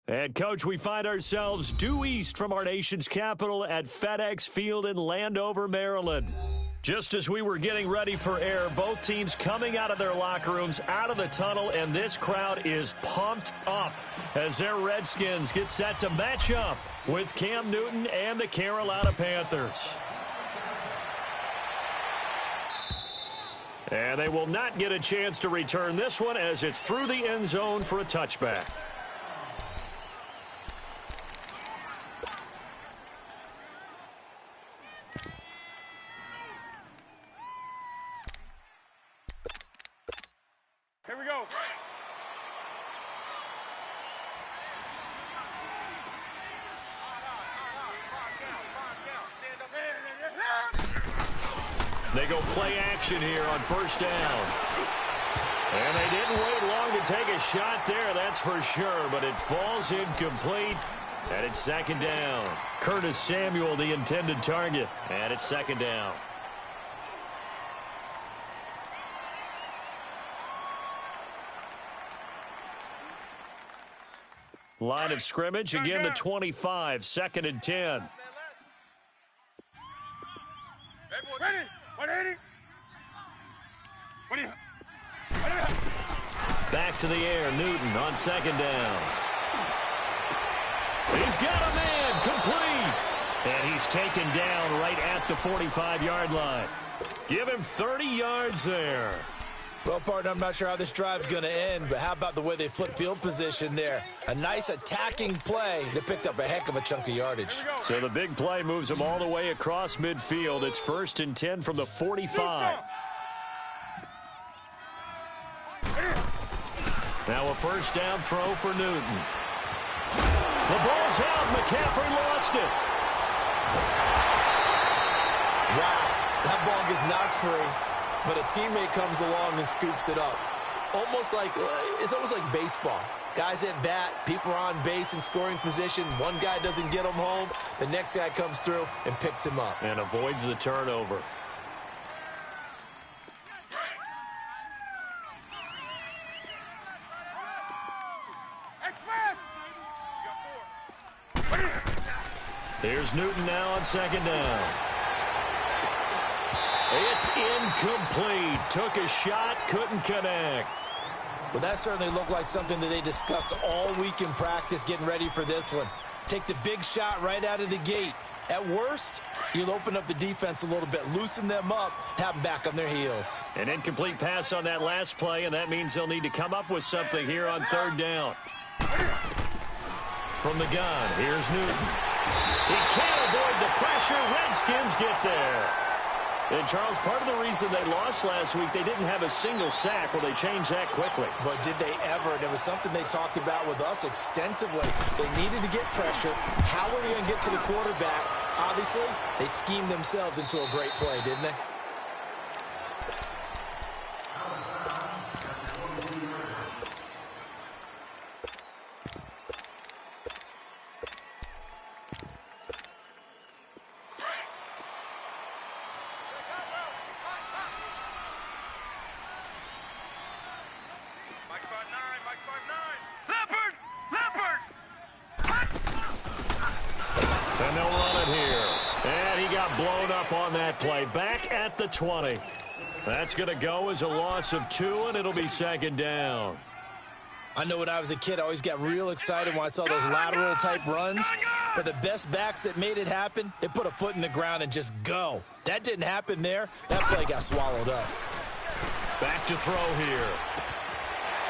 And, Coach, we find ourselves due east from our nation's capital at FedEx Field in Landover, Maryland. Just as we were getting ready for air, both teams coming out of their locker rooms, out of the tunnel, and this crowd is pumped up as their Redskins get set to match up with Cam Newton and the Carolina Panthers. And they will not get a chance to return this one as it's through the end zone for a touchback. Here we go. They go play action here on first down. And they didn't wait long to take a shot there, that's for sure, but it falls incomplete, and it's second down. Curtis Samuel, the intended target, and it's second down. Line of scrimmage, again the 25, second and 10. Ready? 180. Back to the air, Newton on second down. He's got a man, complete. And he's taken down right at the 45-yard line. Give him 30 yards there. Well, partner, I'm not sure how this drive's going to end, but how about the way they flip field position there? A nice attacking play that picked up a heck of a chunk of yardage. So the big play moves them all the way across midfield. It's first and 10 from the 45. Now a first down throw for Newton. The ball's out. McCaffrey lost it. Wow, that ball gets knocked free. But a teammate comes along and scoops it up. It's almost like baseball. Guys at bat, people are on base in scoring position. One guy doesn't get him home. The next guy comes through and picks him up. And avoids the turnover. Here's Newton now on second down. It's incomplete. Took a shot, couldn't connect. Well, that certainly looked like something that they discussed all week in practice getting ready for this one. Take the big shot right out of the gate. At worst, you'll open up the defense a little bit, loosen them up, have them back on their heels. An incomplete pass on that last play, and that means they'll need to come up with something here on third down. From the gun, here's Newton. He can't avoid the pressure. Redskins get there. And, Charles, part of the reason they lost last week, they didn't have a single sack. Well, they changed that quickly. But did they ever? And it was something they talked about with us extensively. They needed to get pressure. How were they going to get to the quarterback? Obviously, they schemed themselves into a great play, didn't they? And they'll run it here. And he got blown up on that play. Back at the 20. That's going to go as a loss of 2, and it'll be second down. I know when I was a kid, I always got real excited when I saw those lateral-type runs. But the best backs that made it happen, they put a foot in the ground and just go. That didn't happen there. That play got swallowed up. Back to throw here.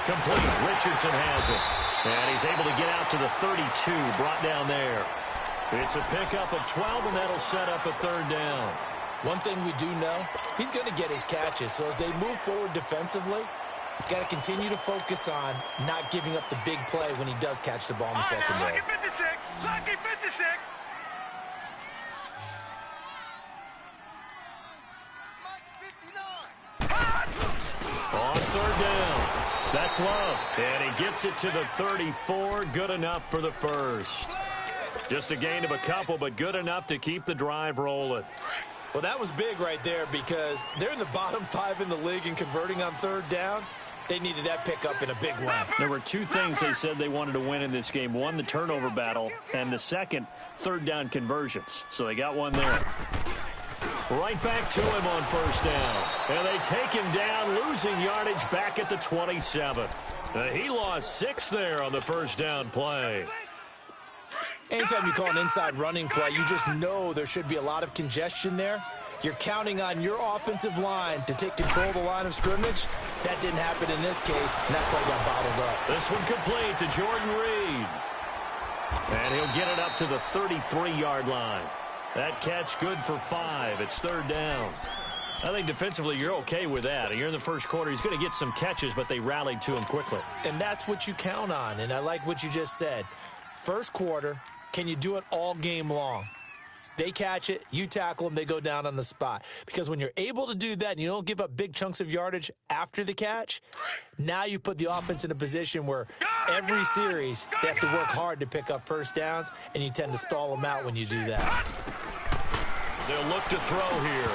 Complete. Richardson has it. And he's able to get out to the 32, brought down there. It's a pickup of 12, and that'll set up a third down. One thing we do know, he's going to get his catches. So as they move forward defensively, got to continue to focus on not giving up the big play when he does catch the ball in the secondary. Lucky 56. Lucky 56. On third down. That's Love. And he gets it to the 34. Good enough for the first. Just a gain of a couple, but good enough to keep the drive rolling. Well, that was big right there because they're in the bottom 5 in the league in converting on third down. They needed that pickup in a big way. There were two things they said they wanted to win in this game. One, the turnover battle, and the second, third down conversions. So they got one there. Right back to him on first down. And they take him down, losing yardage back at the 27. He lost 6 there on the first down play. Anytime you call an inside running play, you just know there should be a lot of congestion there. You're counting on your offensive line to take control of the line of scrimmage. That didn't happen in this case, and that play got bottled up. This one complete to Jordan Reed. And he'll get it up to the 33-yard line. That catch good for 5. It's third down. I think defensively you're okay with that. You're in the first quarter. He's going to get some catches, but they rallied to him quickly. And that's what you count on, and I like what you just said. First quarter, can you do it all game long? They catch it, you tackle them, they go down on the spot. Because when you're able to do that and you don't give up big chunks of yardage after the catch, now you put the offense in a position where every series they have to work hard to pick up first downs, and you tend to stall them out when you do that. They'll look to throw here.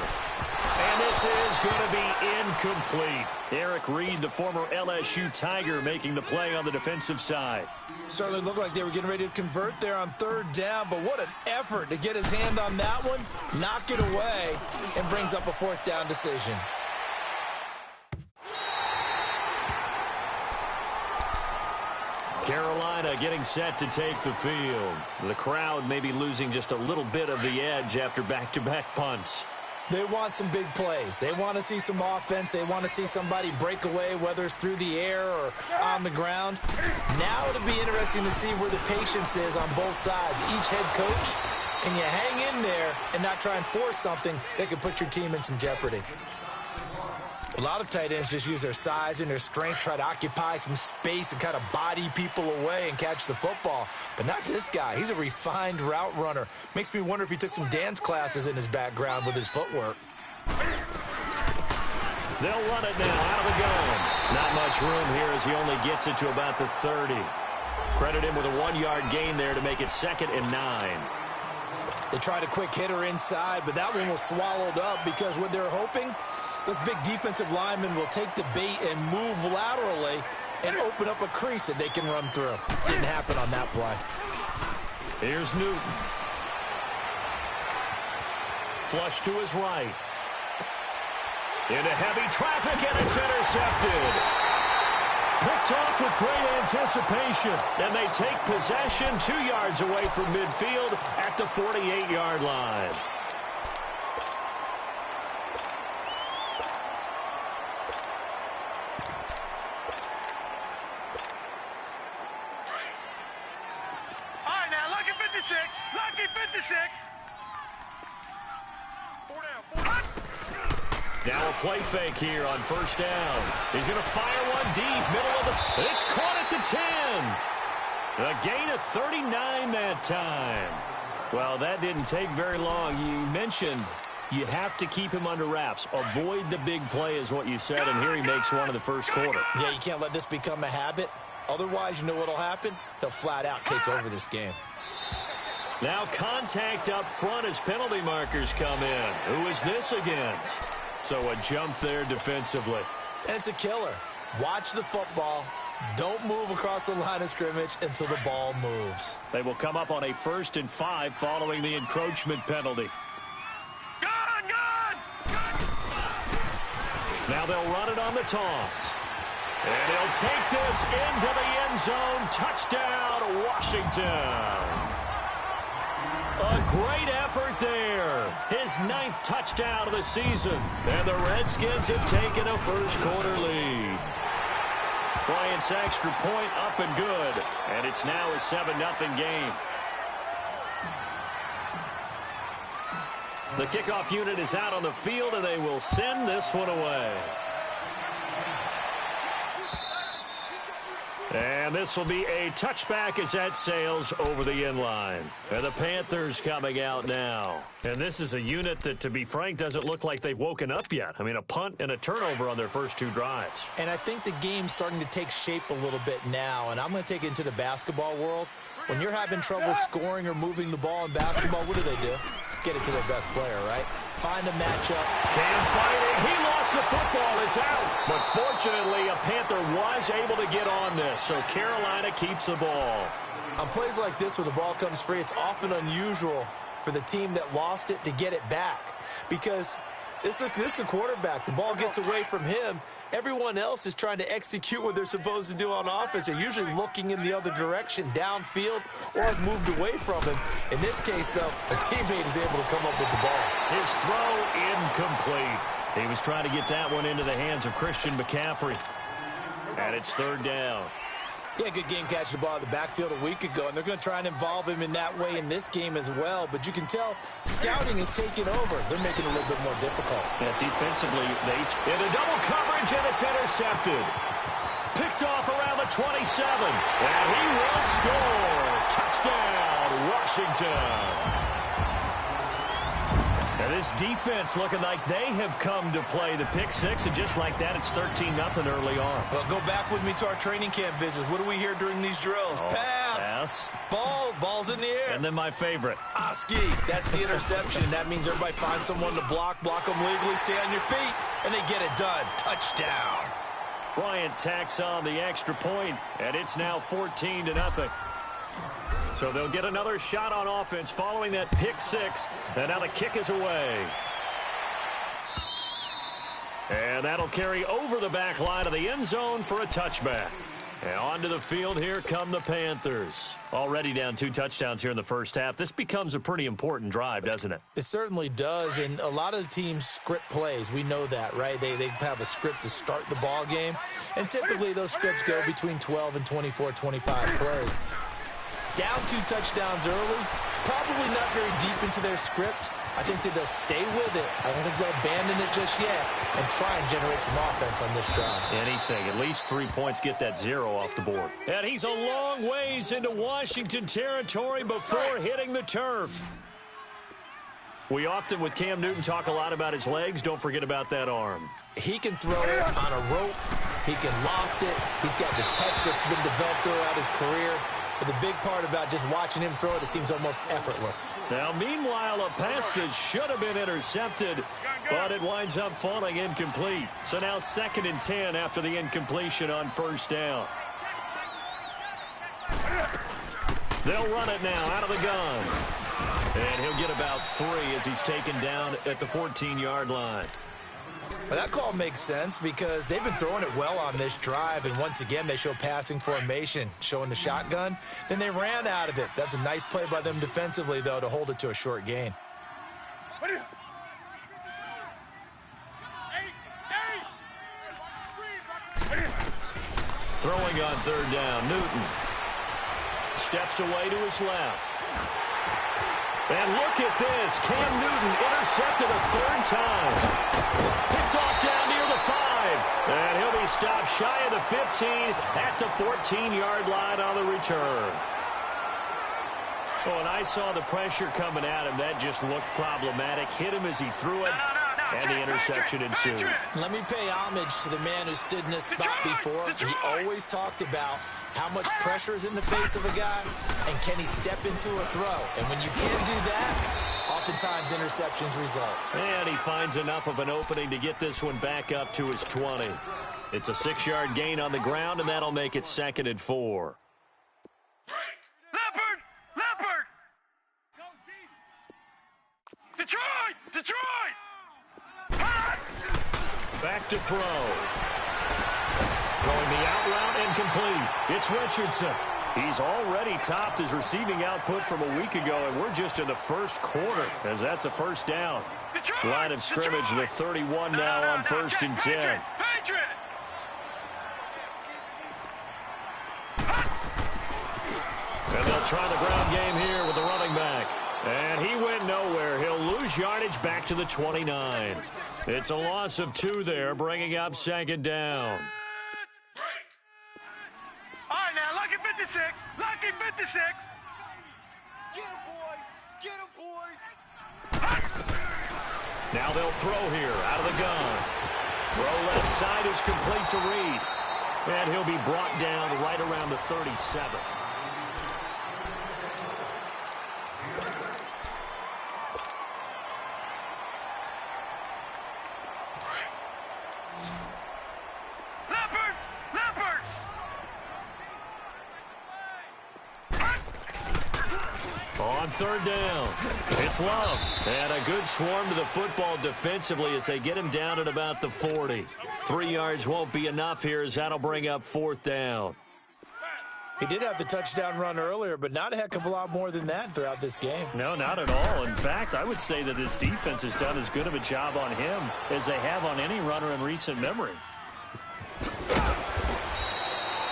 And this is going to be incomplete. Eric Reed, the former LSU Tiger, making the play on the defensive side. Certainly looked like they were getting ready to convert there on third down, but what an effort to get his hand on that one, knock it away, and brings up a fourth down decision. Carolina getting set to take the field. The crowd may be losing just a little bit of the edge after back-to-back punts. They want some big plays. They want to see some offense. They want to see somebody break away, whether it's through the air or on the ground. Now it'll be interesting to see where the patience is on both sides. Each head coach, can you hang in there and not try and force something that could put your team in some jeopardy? A lot of tight ends just use their size and their strength, try to occupy some space and kind of body people away and catch the football. But not this guy. He's a refined route runner. Makes me wonder if he took some dance classes in his background with his footwork. They'll run it now out of the gun. Not much room here as he only gets it to about the 30. Credit him with a 1-yard gain there to make it 2nd and 9. They tried a quick hitter inside, but that one was swallowed up because what they're hoping, those big defensive linemen will take the bait and move laterally and open up a crease that they can run through. Didn't happen on that play. Here's Newton. Flush to his right. Into heavy traffic, and it's intercepted. Picked off with great anticipation. And they take possession 2 yards away from midfield at the 48-yard line. Lucky 56. Now a play fake here on first down. He's going to fire one deep, middle of the... It's caught at the 10. A gain of 39 that time. Well, that didn't take very long. You mentioned you have to keep him under wraps. Avoid the big play is what you said, and here he makes one in the first quarter. Yeah, you can't let this become a habit. Otherwise, you know what'll happen? They'll flat out take over this game. Now contact up front as penalty markers come in. Who is this against? So a jump there defensively. And it's a killer. Watch the football. Don't move across the line of scrimmage until the ball moves. They will come up on a 1st and 5 following the encroachment penalty. Now they'll run it on the toss. And he'll take this into the end zone. Touchdown, Washington. A great effort there. His 9th touchdown of the season. And the Redskins have taken a first quarter lead. Bryant's extra point up and good. And it's now a 7-0 game. The kickoff unit is out on the field, and they will send this one away. And this will be a touchback as that sails over the end line. And the Panthers coming out now. And this is a unit that, to be frank, doesn't look like they've woken up yet. I mean, a punt and a turnover on their first 2 drives. And I think the game's starting to take shape a little bit now. And I'm going to take it into the basketball world. When you're having trouble scoring or moving the ball in basketball, what do? Get it to their best player, right? Find a matchup. Can't fight it. He lost Drops the football. It's out. But fortunately, a Panther was able to get on this, so Carolina keeps the ball. On plays like this where the ball comes free, it's often unusual for the team that lost it to get it back. Because this is the quarterback. The ball gets away from him. Everyone else is trying to execute what they're supposed to do on offense. They're usually looking in the other direction, downfield, or have moved away from him. In this case, though, a teammate is able to come up with the ball. His throw incomplete. He was trying to get that one into the hands of Christian McCaffrey. And it's third down. Yeah, good game catching the ball in the backfield a week ago, and they're going to try and involve him in that way in this game as well. But you can tell scouting is taking over. They're making it a little bit more difficult. Yeah, defensively, into double coverage, and it's intercepted. Picked off around the 27, and he will score. Touchdown, Washington. And this defense looking like they have come to play the pick six, and just like that, it's 13-0 early on. Well, go back with me to our training camp visits. What do we hear during these drills? Pass. Ball's in the air. And then my favorite. Oski. That's the interception. That means everybody finds someone to block them legally, stay on your feet, and they get it done. Touchdown. Bryant tacks on the extra point, and it's now 14-0. So they'll get another shot on offense following that pick six. And now the kick is away. And that'll carry over the back line of the end zone for a touchback. And onto the field, here come the Panthers. Already down 2 touchdowns here in the first half. This becomes a pretty important drive, doesn't it? It certainly does, and a lot of the teams script plays. We know that, right? They have a script to start the ball game, and typically those scripts go between 12 and 24, 25 plays. Down 2 touchdowns early, probably not very deep into their script. I think that they'll stay with it. I don't think they'll abandon it just yet and try and generate some offense on this drive. Anything. At least 3 points, get that 0 off the board. And he's a long ways into Washington territory before hitting the turf. We often, with Cam Newton, talk a lot about his legs. Don't forget about that arm. He can throw it on a rope. He can loft it. He's got the touch that's been developed throughout his career. But the big part about just watching him throw it seems almost effortless. Now, meanwhile, a pass that should have been intercepted, but it winds up falling incomplete. So now 2nd and 10 after the incompletion on first down. They'll run it now out of the gun. And he'll get about 3 as he's taken down at the 14-yard line. Well, that call makes sense because they've been throwing it well on this drive, and once again they show passing formation, showing the shotgun. Then they ran out of it. That's a nice play by them defensively, though, to hold it to a short gain. Throwing on 3rd down, Newton steps away to his left. And look at this. Cam Newton intercepted a 3rd time. Picked off down near the 5. And he'll be stopped shy of the 15 at the 14-yard line on the return. Oh, and I saw the pressure coming at him. That just looked problematic. Hit him as he threw it, and the interception ensued. Let me pay homage to the man who stood in this spot before. He always talked about how much pressure is in the face of a guy, and can he step into a throw? And when you can't do that, oftentimes interceptions result. And he finds enough of an opening to get this one back up to his 20. It's a 6-yard gain on the ground, and that'll make it 2nd and 4. Leopard! Detroit! Back to throw. Throwing the out route incomplete. It's Richardson. He's already topped his receiving output from a week ago, and we're just in the first quarter, as that's a first down. Line of scrimmage, the 31 now on 1st and 10. And they'll try the ground game here with the running back. And he went nowhere. He'll lose yardage back to the 29. It's a loss of 2 there, bringing up 2nd down. All right, now, lucky 56. Lucky 56. Get him, boys. Get him, boys. Now they'll throw here out of the gun. Throw left side is complete to Reed. And he'll be brought down right around the 37. On third down, it's Love. And a good swarm to the football defensively as they get him down at about the 40. 3 yards won't be enough here as that'll bring up fourth down. He did have the touchdown run earlier, but not a heck of a lot more than that throughout this game. No, not at all. In fact, I would say that this defense has done as good of a job on him as they have on any runner in recent memory.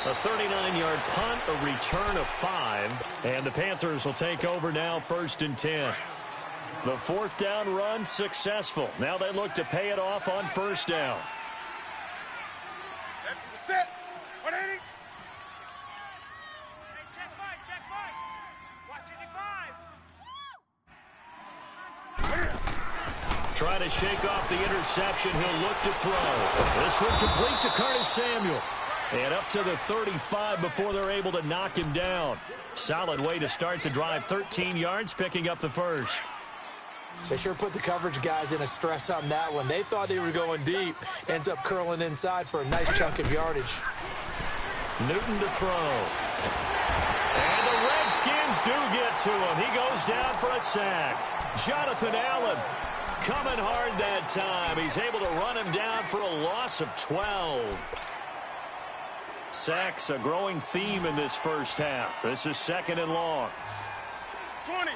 A 39-yard punt, a return of 5, and the Panthers will take over now, 1st and 10. The fourth down run successful. Now they look to pay it off on first down. Set. 180. Check five. Watch it, 5. Trying to shake off the interception. He'll look to throw. This one complete to Curtis Samuel. And up to the 35 before they're able to knock him down. Solid way to start the drive. 13 yards, picking up the first. They sure put the coverage guys in a stress on that one. They thought they were going deep. Ends up curling inside for a nice chunk of yardage. Newton to throw. And the Redskins do get to him. He goes down for a sack. Jonathan Allen coming hard that time. He's able to run him down for a loss of 12. Sacks, a growing theme in this first half. This is 2nd and long. 20.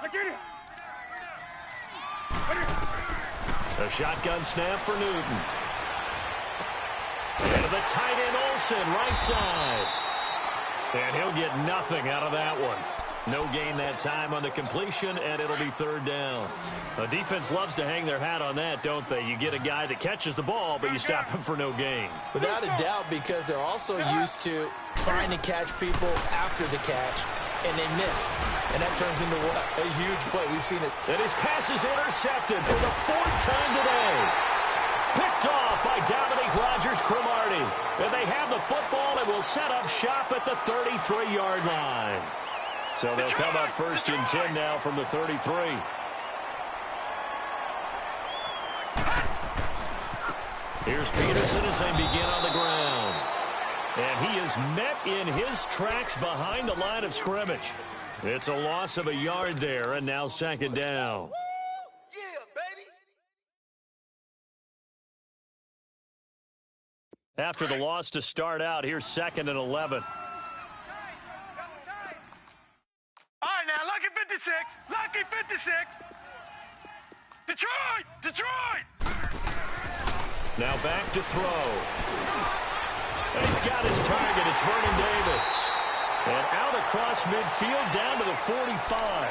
Look at it. A shotgun snap for Newton. And the tight end Olsen, right side. And he'll get nothing out of that one. No gain that time on the completion, and it'll be 3rd down. The defense loves to hang their hat on that, don't they? You get a guy that catches the ball, but you stop him for no gain. Without a doubt, because they're also used to trying to catch people after the catch, and they miss. And that turns into what? A huge play. We've seen it. And his pass is intercepted for the 4th time today. Picked off by Dominique Rodgers-Cromartie. And they have the football and will set up shop at the 33-yard line. So they'll come up 1st and 10 now from the 33. Here's Peterson as they begin on the ground. And he is met in his tracks behind the line of scrimmage. It's a loss of a yard there, and now 2nd down. Yeah, baby. After the loss to start out, here's 2nd and 11. All right, now, lucky 56. Lucky 56. Detroit. Now back to throw. And he's got his target. It's Vernon Davis. And out across midfield down to the 45.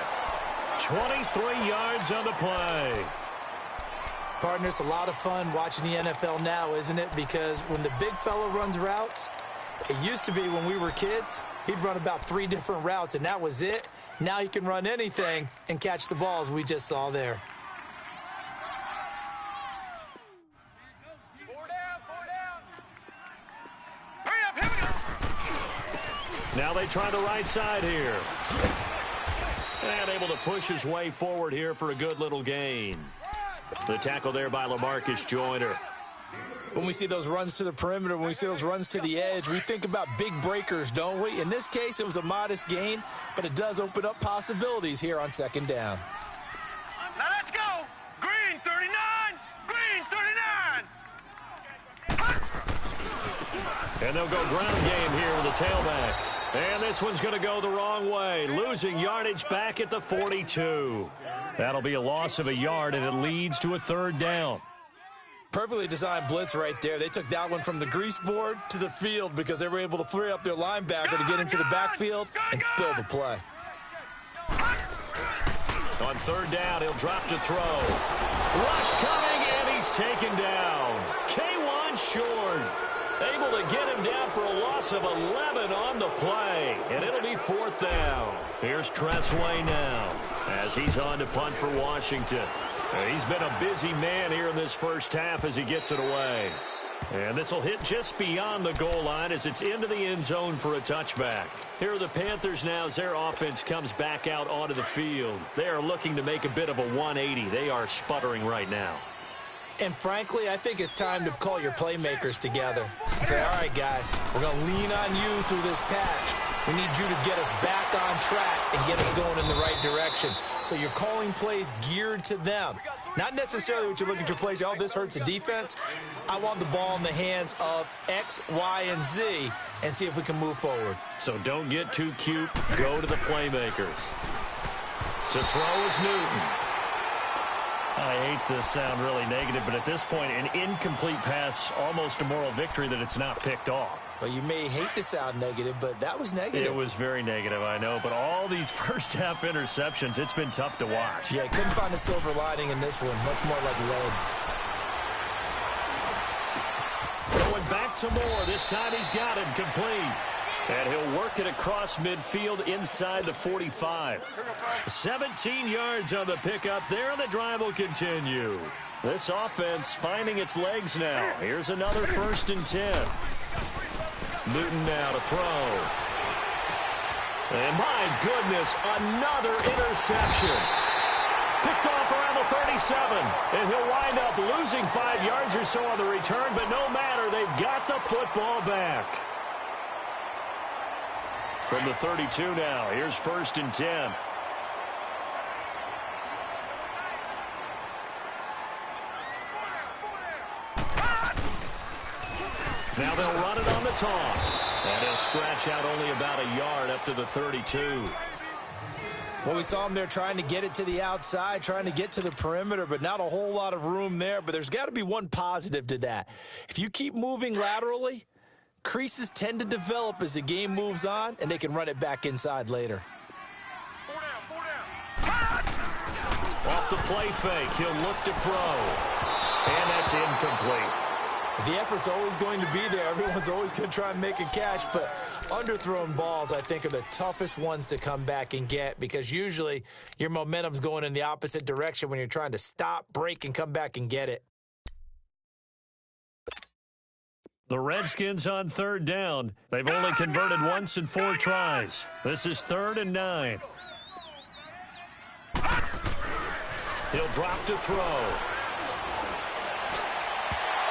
23 yards on the play. Partner, it's a lot of fun watching the NFL now, isn't it? Because when the big fella runs routes, it used to be when we were kids, he'd run about 3 different routes, and that was it. Now he can run anything and catch the balls we just saw there. 4 down. Hurry up. Now they try the right side here. And able to push his way forward here for a good little gain. The tackle there by LaMarcus Joyner. When we see those runs to the perimeter, when we see those runs to the edge, we think about big breakers, don't we? In this case, it was a modest gain, but it does open up possibilities here on 2nd down. Now let's go. Green 39. And they'll go ground game here with a tailback. And this one's going to go the wrong way. Losing yardage back at the 42. That'll be a loss of a yard, and it leads to a 3rd down. Perfectly designed blitz right there. They took that one from the grease board to the field because they were able to free up their linebacker to get into the backfield and spill the play. On 3rd down, he'll drop to throw. Rush coming, and he's taken down. K1 Short able to get him down for a loss of 11 on the play, and it'll be 4th down. Here's Tressway now as he's on to punt for Washington. He's been a busy man here in this first half as he gets it away. And this will hit just beyond the goal line as it's into the end zone for a touchback. Here are the Panthers now as their offense comes back out onto the field. They are looking to make a bit of a 180. They are sputtering right now. And frankly, I think it's time to call your playmakers together and say, all right, guys, we're going to lean on you through this patch. We need you to get us back on track and get us going in the right direction. So you're calling plays geared to them. Not necessarily what you look at your plays, oh, this hurts the defense. I want the ball in the hands of X, Y, and Z and see if we can move forward. So don't get too cute. Go to the playmakers. To throw is Newton. I hate to sound really negative, but at this point, an incomplete pass, almost a moral victory that it's not picked off. Well, you may hate to sound negative, but that was negative. It was very negative, I know. But all these first-half interceptions, it's been tough to watch. Yeah, couldn't find a silver lining in this one. Much more like lead. Going back to Moore. This time he's got it complete. And he'll work it across midfield inside the 45. 17 yards on the pickup there, and the drive will continue. This offense finding its legs now. Here's another 1st and 10. Newton now to throw. And my goodness, another interception. Picked off around the 37. And he'll wind up losing 5 yards or so on the return, but no matter, they've got the football back. From the 32 now, here's 1st and 10. Now they'll run it on the toss. And he'll scratch out only about a yard up to the 32. Well, we saw him there trying to get it to the outside, trying to get to the perimeter, but not a whole lot of room there. But there's got to be one positive to that. If you keep moving laterally, creases tend to develop as the game moves on, and they can run it back inside later. Off the play fake, he'll look to throw. And that's incomplete. The effort's always going to be there. Everyone's always going to try and make a catch, but underthrown balls, I think, are the toughest ones to come back and get because usually your momentum's going in the opposite direction when you're trying to stop, break, and come back and get it. The Redskins on 3rd down. They've only converted once in 4 tries. This is 3rd and 9. He'll drop to throw.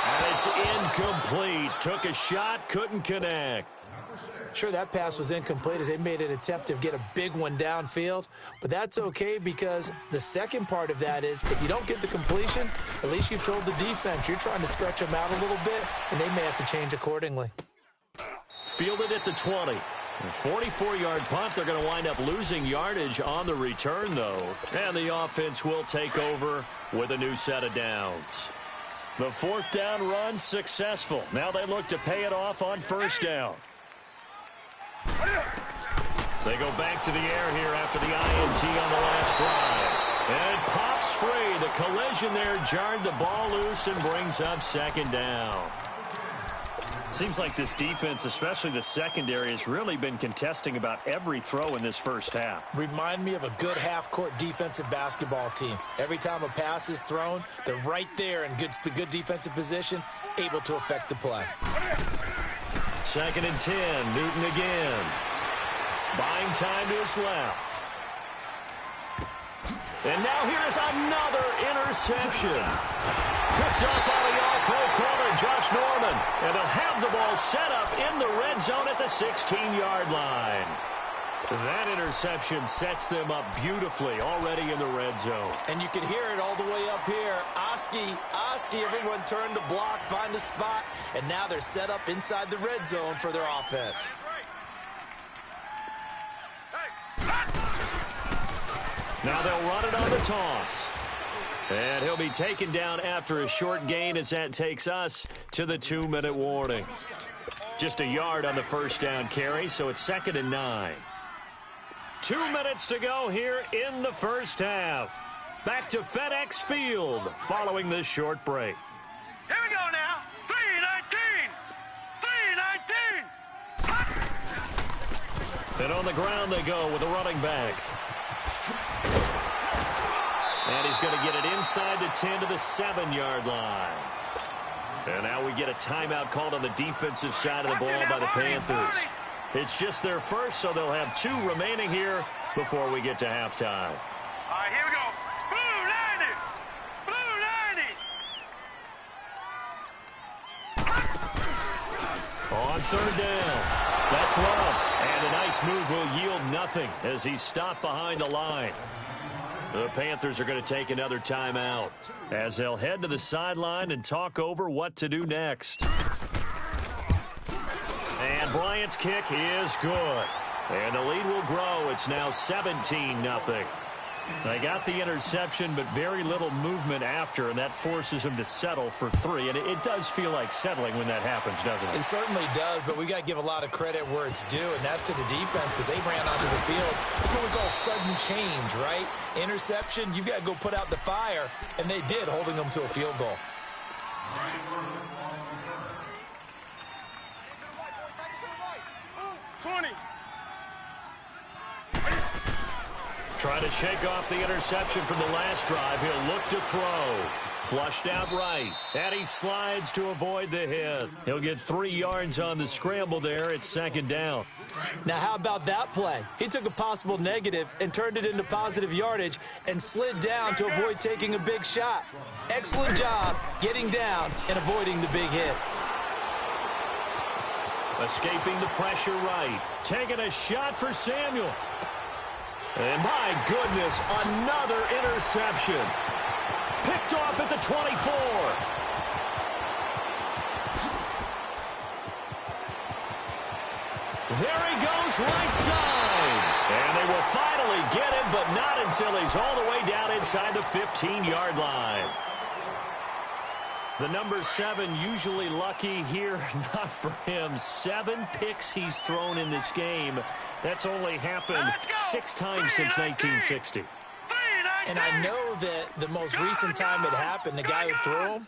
And it's incomplete. Took a shot, couldn't connect. Sure, that pass was incomplete as they made an attempt to get a big one downfield, but that's okay because the second part of that is if you don't get the completion, at least you've told the defense you're trying to stretch them out a little bit, and they may have to change accordingly. Fielded at the 20. 44-yard punt. They're going to wind up losing yardage on the return, though, and the offense will take over with a new set of downs. The 4th down run successful. Now they look to pay it off on 1st down. They go back to the air here after the INT on the last drive. And it pops free. The collision there jarred the ball loose and brings up 2nd down. Seems like this defense, especially the secondary, has really been contesting about every throw in this first half. Remind me of a good half-court defensive basketball team. Every time a pass is thrown, they're right there in good defensive position, able to affect the play. 2nd and 10, Newton again. Buying time to his left. And now here is another interception. Picked up by the all-pro corner, Josh Norman. And they'll have the ball set up in the red zone at the 16-yard line. That interception sets them up beautifully already in the red zone. And you can hear it all the way up here. Oski, everyone turned to block, find a spot, and now they're set up inside the red zone for their offense. Now they'll run it on the toss. And he'll be taken down after a short gain as that takes us to the 2-minute warning. Just a yard on the 1st down carry, so it's 2nd and 9. 2 minutes to go here in the first half. Back to FedEx Field following this short break. Here we go now. 3:19. 3:19. And on the ground they go with a running back. And he's going to get it inside the 10 to the 7-yard line. And now we get a timeout called on the defensive side of the ball by the Panthers. It's just their first, so they'll have 2 remaining here before we get to halftime. All right, here we go. Blue 90. Blue 90. On 3rd down. That's Love. And a nice move will yield nothing as he's stopped behind the line. The Panthers are going to take another timeout as they'll head to the sideline and talk over what to do next. And Bryant's kick is good. And the lead will grow. It's now 17-0. They got the interception, but very little movement after, and that forces them to settle for 3. And it does feel like settling when that happens, doesn't it? It certainly does, but we got to give a lot of credit where it's due, and that's to the defense because they ran onto the field. It's what we call sudden change, right? Interception, you got to go put out the fire, and they did, holding them to a field goal. 20. Trying to shake off the interception from the last drive. He'll look to throw. Flushed out right. And he slides to avoid the hit. He'll get 3 yards on the scramble there. It's second down. Now, how about that play? He took a possible negative and turned it into positive yardage and slid down to avoid taking a big shot. Excellent job getting down and avoiding the big hit. Escaping the pressure right. Taking a shot for Samuel. And my goodness, another interception. Picked off at the 24. There he goes, right side. And they will finally get him, but not until he's all the way down inside the 15-yard line. The number 7 usually lucky here, not for him. 7 picks he's thrown in this game. That's only happened 6 times since 1960. And I know that the most recent time it happened, the guy who threw him,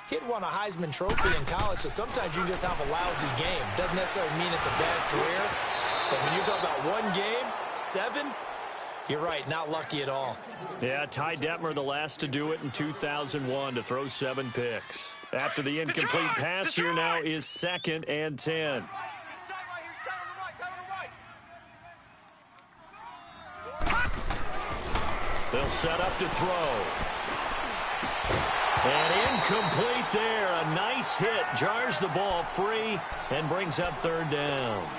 he'd won a Heisman Trophy in college, so sometimes you just have a lousy game. Doesn't necessarily mean it's a bad career, but when you're talking about 1 game, 7, you're right, not lucky at all. Yeah, Ty Detmer, the last to do it in 2001, to throw 7 picks. After the incomplete pass, here now is 2nd and 10. They'll set up to throw. And incomplete there. A nice hit. Jars the ball free and brings up 3rd down.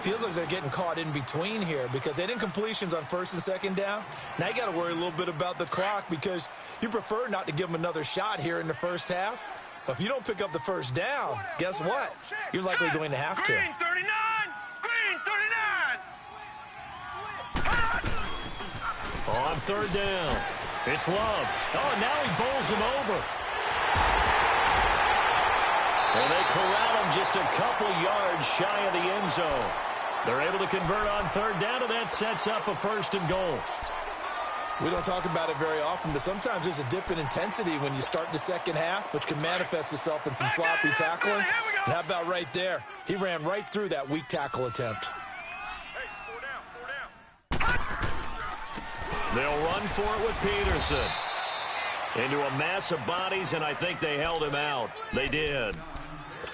Feels like they're getting caught in between here because they didn't completions on 1st and 2nd down. Now you got to worry a little bit about the clock because you prefer not to give them another shot here in the first half. But if you don't pick up the 1st down, guess what? You're likely going to have to. Green 39! Green 39! On 3rd down, it's Love. Oh, and now he bowls him over. And they corral him just a couple yards shy of the end zone. They're able to convert on 3rd down, and that sets up a 1st and goal. We don't talk about it very often, but sometimes there's a dip in intensity when you start the 2nd half, which can manifest itself in some sloppy tackling. And how about right there? He ran right through that weak tackle attempt. Hey, 4 down, 4 down. They'll run for it with Peterson. Into a mass of bodies, and I think they held him out. They did.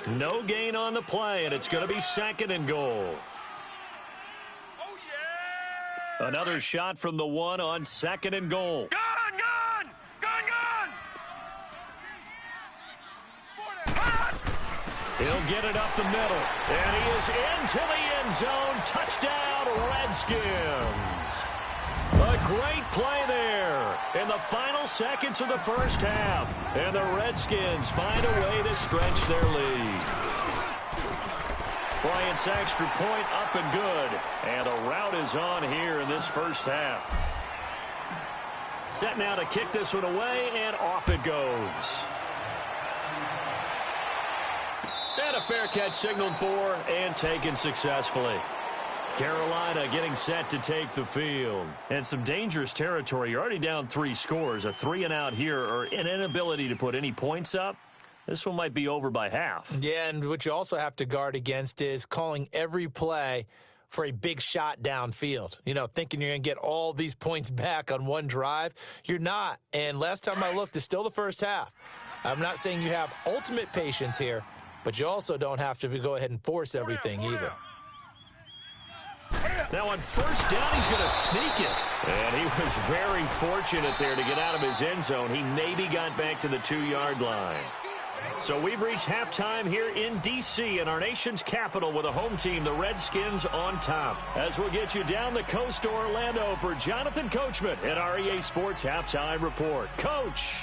No gain on the play, and it's going to be 2nd and goal. Oh, yeah! Another shot from the 1 on 2nd and goal. Gun, gun! Gun, gun! He'll get it up the middle, and he is into the end zone. Touchdown, Redskins. A great play there in the final seconds of the 1st half. And the Redskins find a way to stretch their lead. Bryant's extra point up and good. And a rout is on here in this 1st half. Set now to kick this one away, and off it goes. And a fair catch signaled for and taken successfully. Carolina getting set to take the field. And some dangerous territory. You're already down 3 scores. A 3-and-out here, or an inability to put any points up. This one might be over by half. Yeah, and what you also have to guard against is calling every play for a big shot downfield. You know, thinking you're going to get all these points back on one drive. You're not. And last time I looked, it's still the 1st half. I'm not saying you have ultimate patience here, but you also don't have to go ahead and force everything either. Now on 1st down, he's going to sneak it. And he was very fortunate there to get out of his end zone. He maybe got back to the 2-yard line. So we've reached halftime here in D.C. in our nation's capital with a home team, the Redskins, on top. As we'll get you down the coast to Orlando for Jonathan Coachman at our EA Sports Halftime Report. Coach.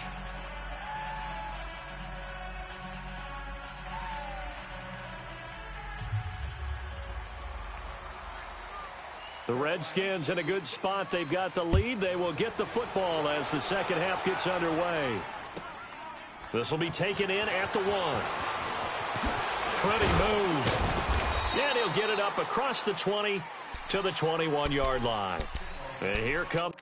The Redskins in a good spot. They've got the lead. They will get the football as the second half gets underway. This will be taken in at the 1. Pretty move. And he'll get it up across the 20 to the 21-yard line. And here comes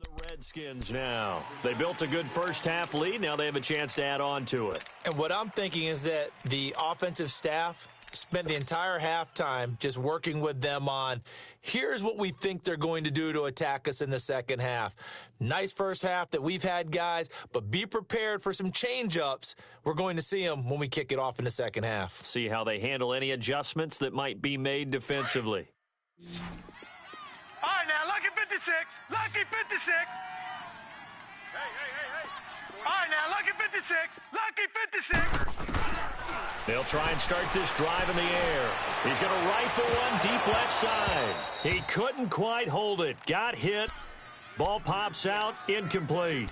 the Redskins now. They built a good first half lead. Now they have a chance to add on to it. And what I'm thinking is that the offensive staff spent the entire halftime just working with them on, here's what we think they're going to do to attack us in the second half. Nice first half that we've had, guys, but be prepared for some change-ups. We're going to see them when we kick it off in the second half. See how they handle any adjustments that might be made defensively. All right, now, lucky 56. Lucky 56. Hey. All right, now, lucky 56. Lucky 56. They'll try and start this drive in the air. He's going to rifle one deep left side. He couldn't quite hold it. Got hit. Ball pops out. Incomplete.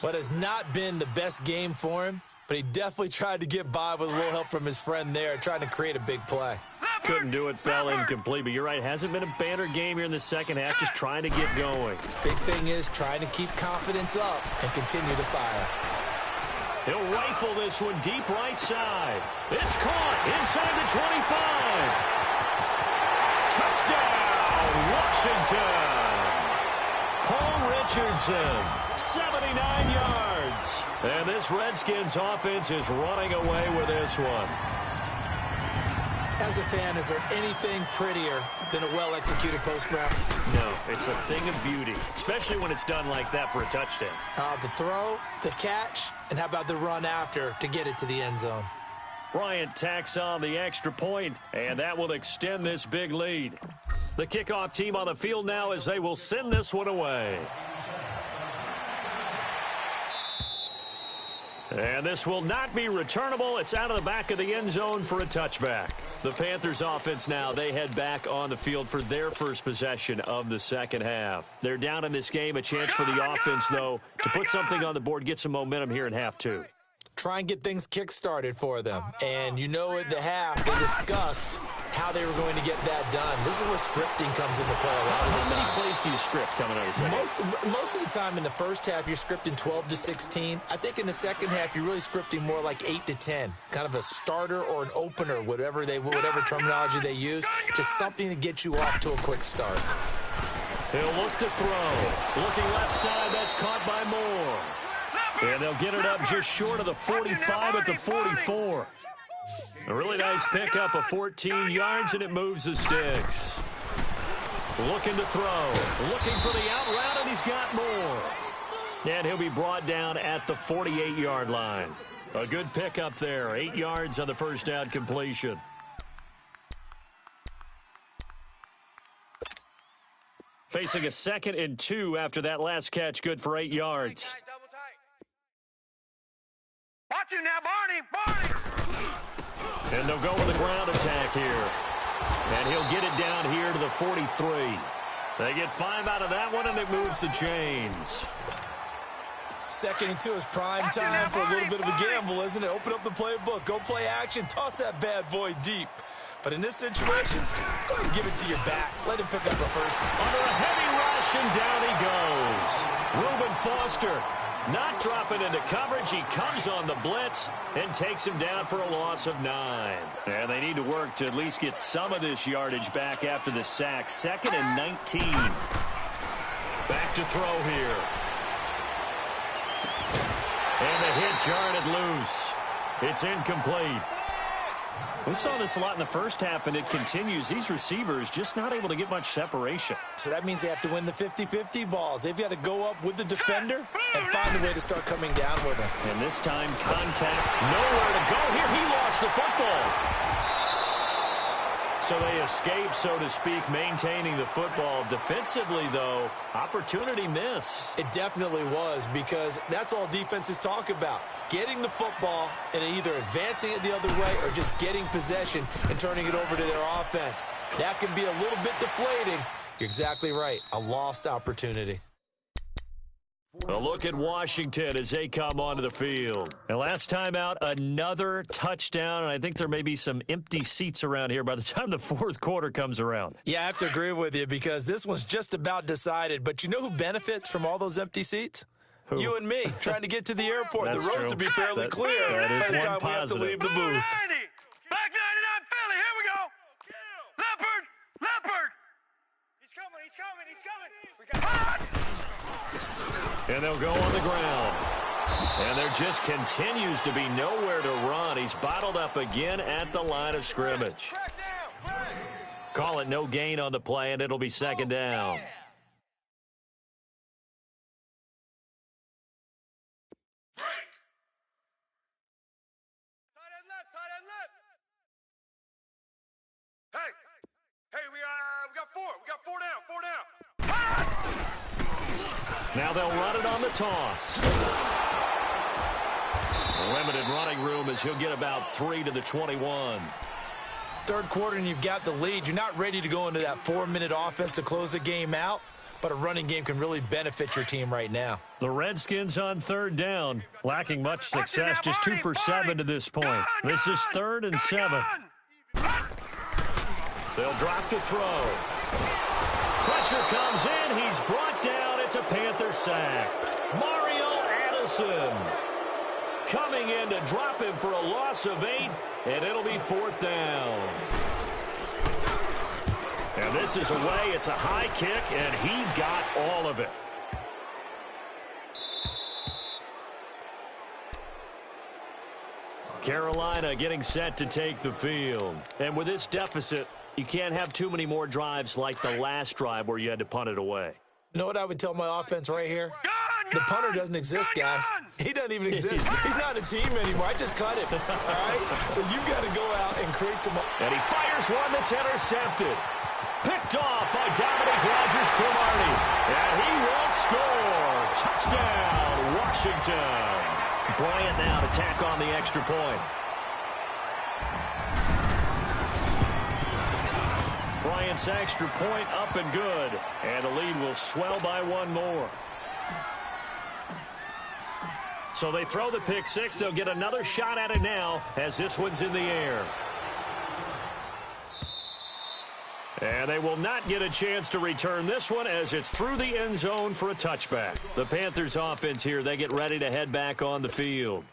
What has not been the best game for him, but he definitely tried to get by with a little help from his friend there, trying to create a big play. Couldn't do it, fell incomplete, but you're right. Hasn't been a banner game here in the second half, just trying to get going. Big thing is trying to keep confidence up and continue to fire. He'll rifle this one deep right side. It's caught inside the 25. Touchdown, Washington. Paul Richardson, 79 yards. And this Redskins offense is running away with this one. As a fan, is there anything prettier than a well-executed post route? No, it's a thing of beauty, especially when it's done like that for a touchdown. The throw, the catch, and how about the run after to get it to the end zone? Bryant tacks on the extra point, and that will extend this big lead. The kickoff team on the field now as they will send this one away. And this will not be returnable. It's out of the back of the end zone for a touchback. The Panthers offense now, they head back on the field for their first possession of the second half. They're down in this game. A chance for the offense, though, to put something on the board, get some momentum here in half two. Try and get things kick-started for them. And you know at the half, they discussed how they were going to get that done. This is where scripting comes into play a lot of the time. How many plays do you script coming out of the second? Most of the time in the first half, you're scripting 12 to 16. I think in the second half, you're really scripting more like 8 to 10. Kind of a starter or an opener, whatever terminology they use. Just something to get you off to a quick start. He'll look to throw. Looking left side, that's caught by Moore. And they'll get it up just short of the 45 at the 44. A really nice pickup of 14 yards, and it moves the sticks. Looking to throw. Looking for the out route, and he's got more. And he'll be brought down at the 48-yard line. A good pickup there. 8 yards on the first down completion. Facing a 2nd and 2 after that last catch, good for 8 yards. Watch him now, Barney! And they'll go with the ground attack here. And he'll get it down here to the 43. They get 5 out of that one, and it moves the chains. 2nd and 2 is prime time for a little bit of a gamble, isn't it? Open up the playbook, go play action, toss that bad boy deep. But in this situation, go ahead and give it to your back. Let him pick up a first. Under a heavy rush, and down he goes. Reuben Foster not dropping into coverage. He comes on the blitz and takes him down for a loss of 9. And they need to work to at least get some of this yardage back after the sack. 2nd and 19. Back to throw here. And the hit jarred it loose. It's incomplete. We saw this a lot in the first half, and it continues. These receivers just not able to get much separation. So that means they have to win the 50-50 balls. They've got to go up with the defender and find a way to start coming down with him. And this time, contact, nowhere to go here. He lost the football. So they escape, so to speak, maintaining the football. Defensively, though, opportunity miss. It definitely was, because that's all defenses talk about. Getting the football and either advancing it the other way or just getting possession and turning it over to their offense. That can be a little bit deflating. You're exactly right. A lost opportunity. A look at Washington as they come onto the field. And last time out, another touchdown, and I think there may be some empty seats around here by the time the fourth quarter comes around. Yeah, I have to agree with you, because this one's just about decided. But you know who benefits from all those empty seats? Who? You and me, trying to get to the airport. The road to be fairly clear by the time we have to leave the booth. Black 99 Philly, here we go. Leopard. He's coming. And they'll go on the ground. And there just continues to be nowhere to run. He's bottled up again at the line of scrimmage. Call it no gain on the play, and it'll be second down. Hey, we got four. We got four down. Now they'll run it on the toss. Limited running room as he'll get about 3 to the 21. Third quarter and you've got the lead. You're not ready to go into that 4-minute offense to close the game out, but a running game can really benefit your team right now. The Redskins on third down, lacking much success, just 2 for 7 to this point. This is 3rd and 7. They'll drop to throw. Pressure comes in. He's brought down. It's a Panther sack. Mario Addison coming in to drop him for a loss of 8, and it'll be 4th down. And this is away. It's a high kick, and he got all of it. Carolina getting set to take the field. And with this deficit, you can't have too many more drives like the last drive where you had to punt it away. You know what I would tell my offense right here? The punter doesn't exist, guys. He doesn't even exist. He's not a team anymore. I just cut him. All right? So you've got to go out and create some. And he fires one that's intercepted. Picked off by Dominic Rodgers-Cromartie. And he will score. Touchdown, Washington. Bryant now to tack on the extra point. Bryant's extra point up and good. And the lead will swell by 1 more. So they throw the pick 6. They'll get another shot at it now as this one's in the air. And they will not get a chance to return this one as it's through the end zone for a touchback. The Panthers offense here, they get ready to head back on the field.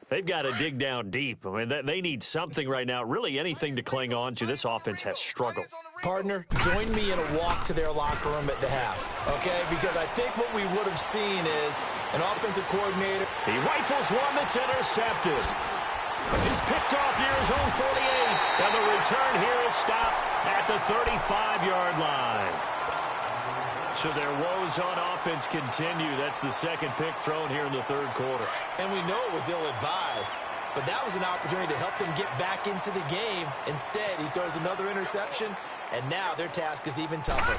They've got to dig down deep. I mean, they need something right now, really anything to cling on to. This offense has struggled. Partner, join me in a walk to their locker room at the half, okay? Because I think what we would have seen is an offensive coordinator. He rifles one that's intercepted. He's picked off near his own 48, and the return here is stopped at the 35-yard line. So their woes on offense continue. That's the second pick thrown here in the third quarter. And we know it was ill-advised, but that was an opportunity to help them get back into the game. Instead, he throws another interception, and now their task is even tougher.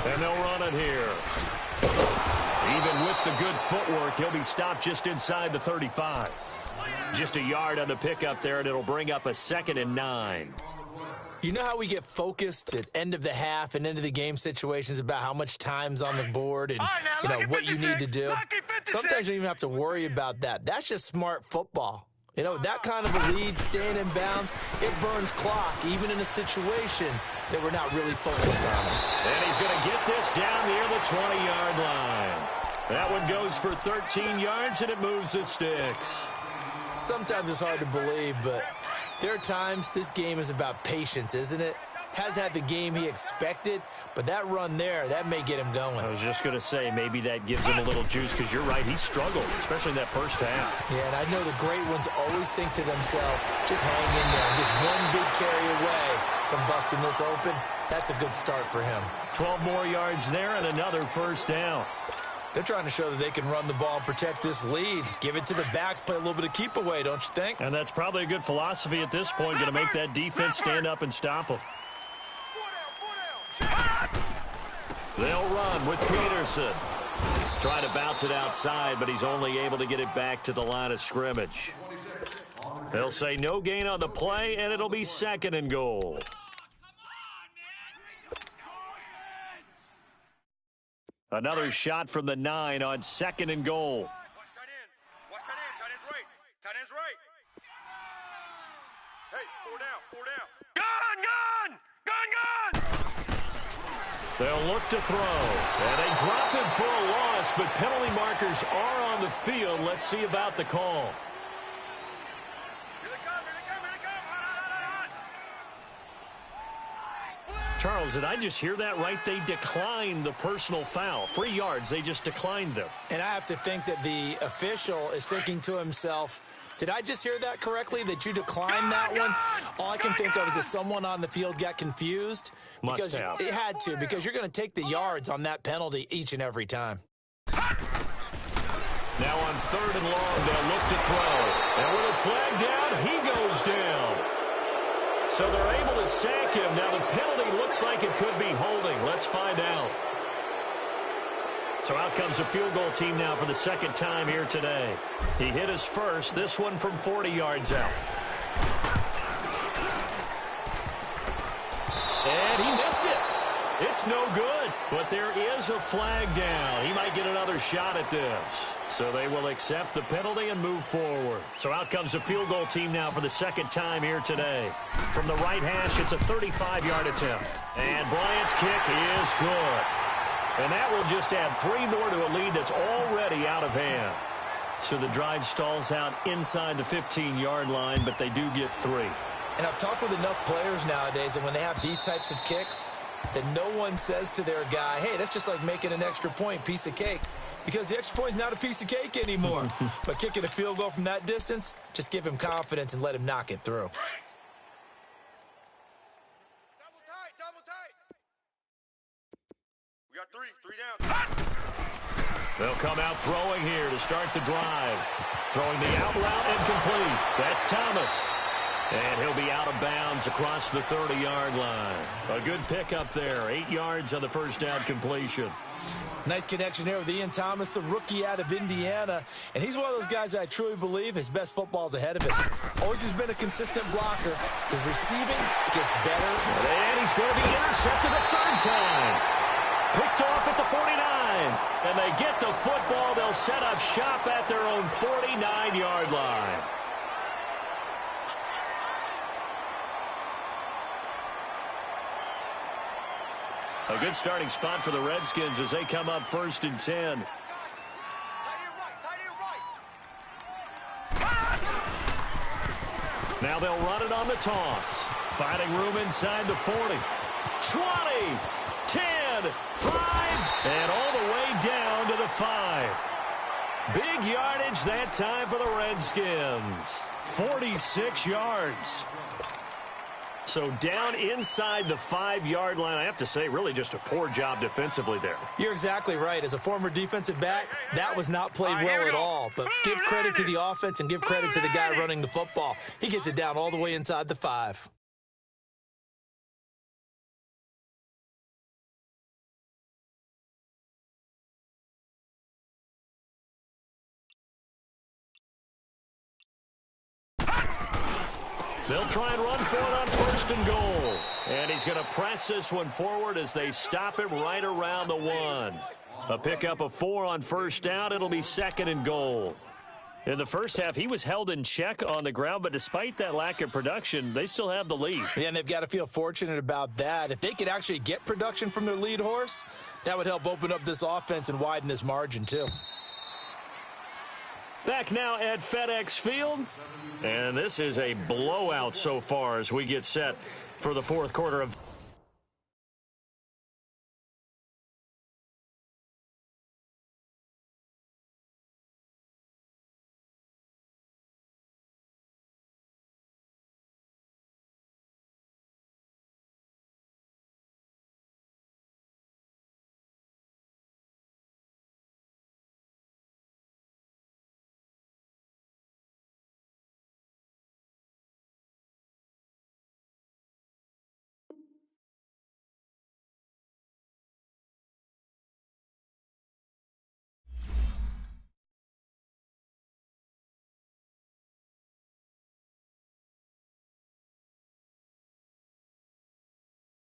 And they'll run it here. Even with the good footwork, he'll be stopped just inside the 35. Just a yard on the pickup there, and it'll bring up a 2nd and 9. You know how we get focused at end of the half and end of the game situations about how much time's on the board and you know what you need to do? Sometimes you don't even have to worry about that. That's just smart football. You know, that kind of a lead, staying in bounds, it burns clock, even in a situation that we're not really focused on. And he's going to get this down near the 20-yard line. That one goes for 13 yards, and it moves the sticks. Sometimes it's hard to believe, but there are times this game is about patience, isn't it? has had the game he expected, but that run there, that may get him going. I was just going to say, maybe that gives him a little juice, because you're right, he struggled, especially in that first half. Yeah, and I know the great ones always think to themselves, just hang in there. Just one big carry away from busting this open. That's a good start for him. 12 more yards there and another first down. They're trying to show that they can run the ball and protect this lead. Give it to the backs, play a little bit of keep away, don't you think? And that's probably a good philosophy at this point, going to make that defense stand up and stop them. They'll run with Peterson. Trying to bounce it outside, but he's only able to get it back to the line of scrimmage. They'll say no gain on the play, and it'll be 2nd and goal. Another shot from the 9 on 2nd and goal. Watch tight end. Watch tight end. Tight end's right. Tight end's right. Hey, 4 down. 4 down. Gun! Gun! Gun! Gun! They'll look to throw. And they drop him for a loss, but penalty markers are on the field. Let's see about the call. Here they come. Here they come. Here they come. Charles, did I just hear that right? They declined the personal foul. 3 yards, they just declined them. And I have to think that the official is thinking to himself, did I just hear that correctly, that you declined that one? All I can think of is that someone on the field got confused. Because it had to, because you're going to take the yards on that penalty each and every time. Now on 3rd and long, they'll look to throw. And with a flag down, he goes down. So they're able to sack him. Now the penalty looks like it could be holding. Let's find out. So out comes a field goal team now for the 2nd time here today. He hit his first, this one from 40 yards out. And he missed it. It's no good, but there is a flag down. He might get another shot at this. So they will accept the penalty and move forward. So out comes a field goal team now for the 2nd time here today. From the right hash, it's a 35-yard attempt. And Bryant's kick is good. And that will just add 3 more to a lead that's already out of hand. So the drive stalls out inside the 15-yard line, but they do get 3. And I've talked with enough players nowadays that when they have these types of kicks, that no one says to their guy, hey, that's just like making an extra point, piece of cake. Because the extra point is not a piece of cake anymore. But kicking a field goal from that distance, just give him confidence and let him knock it through. Double tight. Double tight. We got 3. 3 down. They'll come out throwing here to start the drive. Throwing the out route incomplete. That's Thomas. And he'll be out of bounds across the 30-yard line. A good pickup there. 8 yards on the first down completion. Nice connection there with Ian Thomas, a rookie out of Indiana. And he's one of those guys that I truly believe his best football is ahead of him. Always has been a consistent blocker. His receiving gets better. And he's going to be intercepted a 3rd time. Picked off at the 49. And they get the football. They'll set up shop at their own 49-yard line. A good starting spot for the Redskins as they come up 1st and 10. Now they'll run it on the toss. Finding room inside the 40. 20, 10, 5, and all the way down to the 5. Big yardage that time for the Redskins. 46 yards. So down inside the 5-yard line, I have to say, really just a poor job defensively there. You're exactly right. As a former defensive back, that was not played well at all. But give credit to the offense and give credit to the guy running the football. He gets it down all the way inside the 5. They'll try and run for it on 1st and goal. And he's going to press this one forward as they stop him right around the 1. A pickup of 4 on 1st down. It'll be 2nd and goal. In the first half, he was held in check on the ground, but despite that lack of production, they still have the lead. Yeah, and they've got to feel fortunate about that. If they could actually get production from their lead horse, that would help open up this offense and widen this margin too. Back now at FedEx Field. And this is a blowout so far as we get set for the 4th quarter of